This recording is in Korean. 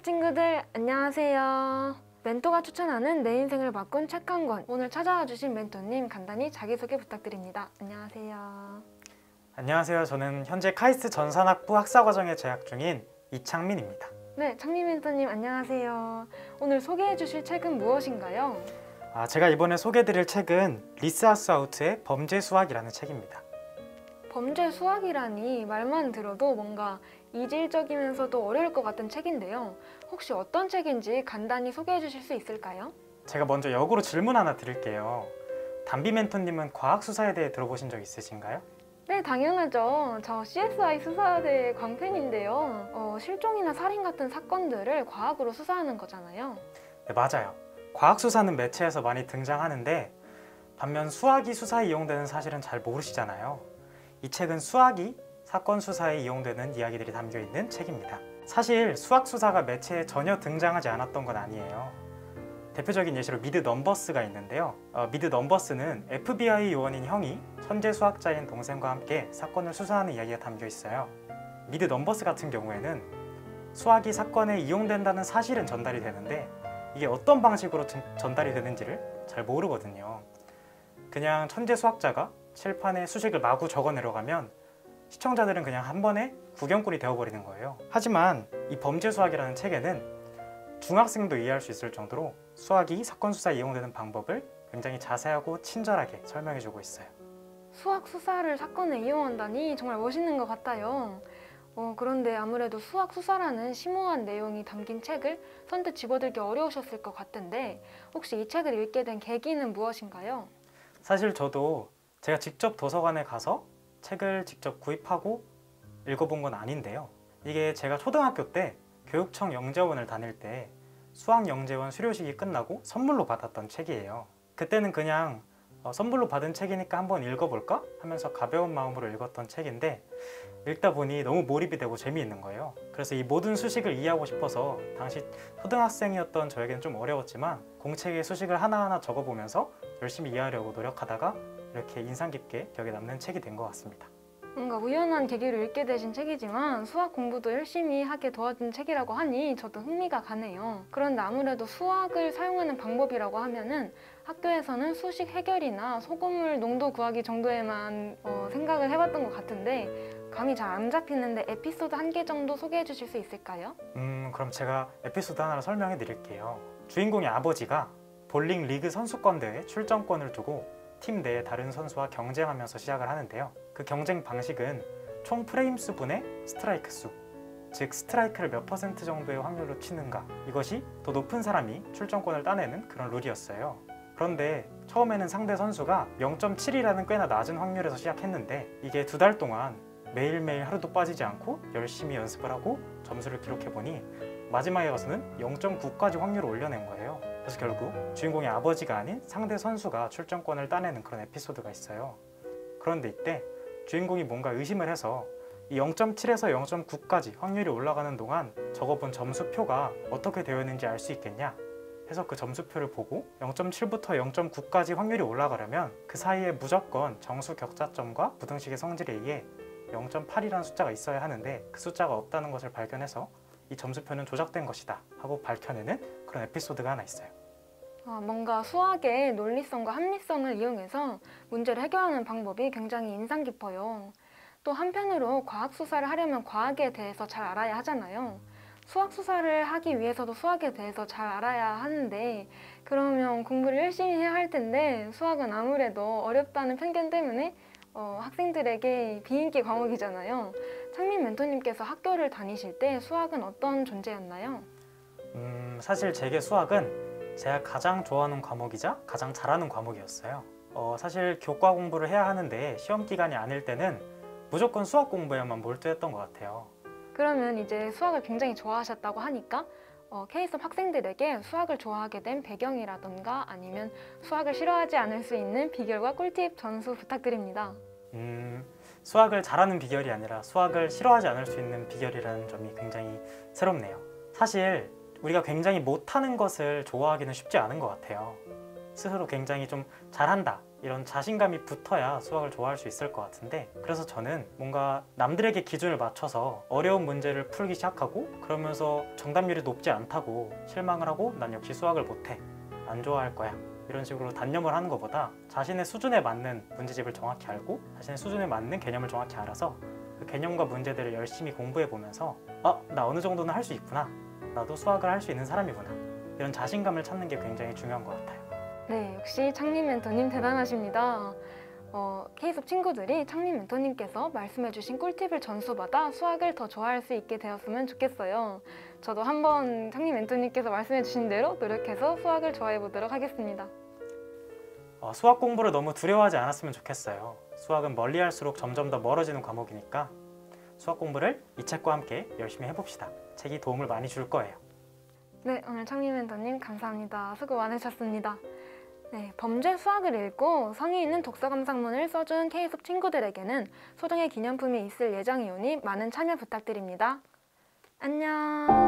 친구들 안녕하세요. 멘토가 추천하는 내 인생을 바꾼 책 한 권. 오늘 찾아와 주신 멘토님 간단히 자기소개 부탁드립니다. 안녕하세요. 안녕하세요. 저는 현재 카이스트 전산학부 학사과정에 재학 중인 이창민입니다. 네, 창민 멘토님 안녕하세요. 오늘 소개해 주실 책은 무엇인가요? 제가 이번에 소개해드릴 책은 리스 하스아우트의 범죄 수학이라는 책입니다. 범죄 수학이라니 말만 들어도 뭔가 이질적이면서도 어려울 것 같은 책인데요. 혹시 어떤 책인지 간단히 소개해 주실 수 있을까요? 제가 먼저 역으로 질문 하나 드릴게요. 담비 멘토님은 과학수사에 대해 들어보신 적 있으신가요? 네, 당연하죠. 저 CSI 수사대 광팬인데요. 실종이나 살인 같은 사건들을 과학으로 수사하는 거잖아요. 네, 맞아요. 과학수사는 매체에서 많이 등장하는데 반면 수학이 수사에 이용되는 사실은 잘 모르시잖아요. 이 책은 수학이 사건 수사에 이용되는 이야기들이 담겨 있는 책입니다. 사실 수학 수사가 매체에 전혀 등장하지 않았던 건 아니에요. 대표적인 예시로 미드 넘버스가 있는데요. 미드 넘버스는 FBI 요원인 형이 천재 수학자인 동생과 함께 사건을 수사하는 이야기가 담겨 있어요. 미드 넘버스 같은 경우에는 수학이 사건에 이용된다는 사실은 전달이 되는데 이게 어떤 방식으로 전달이 되는지를 잘 모르거든요. 그냥 천재 수학자가 칠판에 수식을 마구 적어 내려가면 시청자들은 그냥 한 번에 구경꾼이 되어버리는 거예요. 하지만 이 범죄 수학이라는 책에는 중학생도 이해할 수 있을 정도로 수학이 사건 수사에 이용되는 방법을 굉장히 자세하고 친절하게 설명해주고 있어요. 수학 수사를 사건에 이용한다니 정말 멋있는 것 같아요. 그런데 아무래도 수학 수사라는 심오한 내용이 담긴 책을 선뜻 집어들기 어려우셨을 것 같은데 혹시 이 책을 읽게 된 계기는 무엇인가요? 사실 저도 제가 직접 도서관에 가서 책을 직접 구입하고 읽어본 건 아닌데요. 이게 제가 초등학교 때 교육청 영재원을 다닐 때 수학영재원 수료식이 끝나고 선물로 받았던 책이에요. 그때는 그냥 선물로 받은 책이니까 한번 읽어볼까 하면서 가벼운 마음으로 읽었던 책인데 읽다 보니 너무 몰입이 되고 재미있는 거예요. 그래서 이 모든 수식을 이해하고 싶어서 당시 초등학생이었던 저에게는 좀 어려웠지만 공책에 수식을 하나하나 적어보면서 열심히 이해하려고 노력하다가 이렇게 인상 깊게 기억에 남는 책이 된 것 같습니다. 뭔가 우연한 계기로 읽게 되신 책이지만 수학 공부도 열심히 하게 도와준 책이라고 하니 저도 흥미가 가네요. 그런데 아무래도 수학을 사용하는 방법이라고 하면은 학교에서는 수식 해결이나 소금물 농도 구하기 정도에만 생각을 해봤던 것 같은데 감이 잘 안 잡히는데 에피소드 한 개 정도 소개해 주실 수 있을까요? 그럼 제가 에피소드 하나를 설명해 드릴게요. 주인공의 아버지가 볼링 리그 선수권 대회 출전권을 두고 팀 내의 다른 선수와 경쟁하면서 시작을 하는데요. 그 경쟁 방식은 총 프레임 수분의 스트라이크 수, 즉 스트라이크를 몇 퍼센트 정도의 확률로 치는가, 이것이 더 높은 사람이 출전권을 따내는 그런 룰이었어요. 그런데 처음에는 상대 선수가 0.7이라는 꽤나 낮은 확률에서 시작했는데 이게 2달 동안 매일매일 하루도 빠지지 않고 열심히 연습을 하고 점수를 기록해보니 마지막에 가서는 0.9까지 확률을 올려낸 거예요. 그래서 결국 주인공의 아버지가 아닌 상대 선수가 출전권을 따내는 그런 에피소드가 있어요. 그런데 이때 주인공이 뭔가 의심을 해서 이 0.7에서 0.9까지 확률이 올라가는 동안 적어본 점수표가 어떻게 되어 있는지 알 수 있겠냐 해서 그 점수표를 보고 0.7부터 0.9까지 확률이 올라가려면 그 사이에 무조건 정수 격자점과 부등식의 성질에 의해 0.8이라는 숫자가 있어야 하는데 그 숫자가 없다는 것을 발견해서 이 점수표는 조작된 것이다 하고 밝혀내는 그런 에피소드가 하나 있어요. 뭔가 수학의 논리성과 합리성을 이용해서 문제를 해결하는 방법이 굉장히 인상 깊어요. 또 한편으로 과학 수사를 하려면 과학에 대해서 잘 알아야 하잖아요. 수학 수사를 하기 위해서도 수학에 대해서 잘 알아야 하는데 그러면 공부를 열심히 해야 할 텐데 수학은 아무래도 어렵다는 편견 때문에 학생들에게 비인기 과목이잖아요. 창민 멘토님께서 학교를 다니실 때 수학은 어떤 존재였나요? 사실 제게 수학은 제가 가장 좋아하는 과목이자 가장 잘하는 과목이었어요. 사실 교과 공부를 해야 하는데 시험 기간이 아닐 때는 무조건 수학 공부에만 몰두했던 것 같아요. 그러면 이제 수학을 굉장히 좋아하셨다고 하니까 K수업 학생들에게 수학을 좋아하게 된 배경이라던가 아니면 수학을 싫어하지 않을 수 있는 비결과 꿀팁 전수 부탁드립니다. 수학을 잘하는 비결이 아니라 수학을 싫어하지 않을 수 있는 비결이라는 점이 굉장히 새롭네요. 사실 우리가 굉장히 못하는 것을 좋아하기는 쉽지 않은 것 같아요. 스스로 굉장히 좀 잘한다 이런 자신감이 붙어야 수학을 좋아할 수 있을 것 같은데, 그래서 저는 뭔가 남들에게 기준을 맞춰서 어려운 문제를 풀기 시작하고 그러면서 정답률이 높지 않다고 실망을 하고 난 역시 수학을 못해, 안 좋아할 거야, 이런 식으로 단념을 하는 것보다 자신의 수준에 맞는 문제집을 정확히 알고 자신의 수준에 맞는 개념을 정확히 알아서 그 개념과 문제들을 열심히 공부해 보면서 나 어느 정도는 할 수 있구나, 나도 수학을 할 수 있는 사람이구나, 이런 자신감을 찾는 게 굉장히 중요한 것 같아요. 네, 역시 창립 멘토님 대단하십니다. K수업 친구들이 창립 멘토님께서 말씀해주신 꿀팁을 전수받아 수학을 더 좋아할 수 있게 되었으면 좋겠어요. 저도 한번 창립 멘토님께서 말씀해주신 대로 노력해서 수학을 좋아해 보도록 하겠습니다. 수학 공부를 너무 두려워하지 않았으면 좋겠어요. 수학은 멀리 할수록 점점 더 멀어지는 과목이니까 수학 공부를 이 책과 함께 열심히 해봅시다. 책이 도움을 많이 줄 거예요. 네, 오늘 창립 멘토님 감사합니다. 수고 많으셨습니다. 네, 범죄 수학을 읽고 성의 있는 독서 감상문을 써준 K수업 친구들에게는 소정의 기념품이 있을 예정이오니 많은 참여 부탁드립니다. 안녕.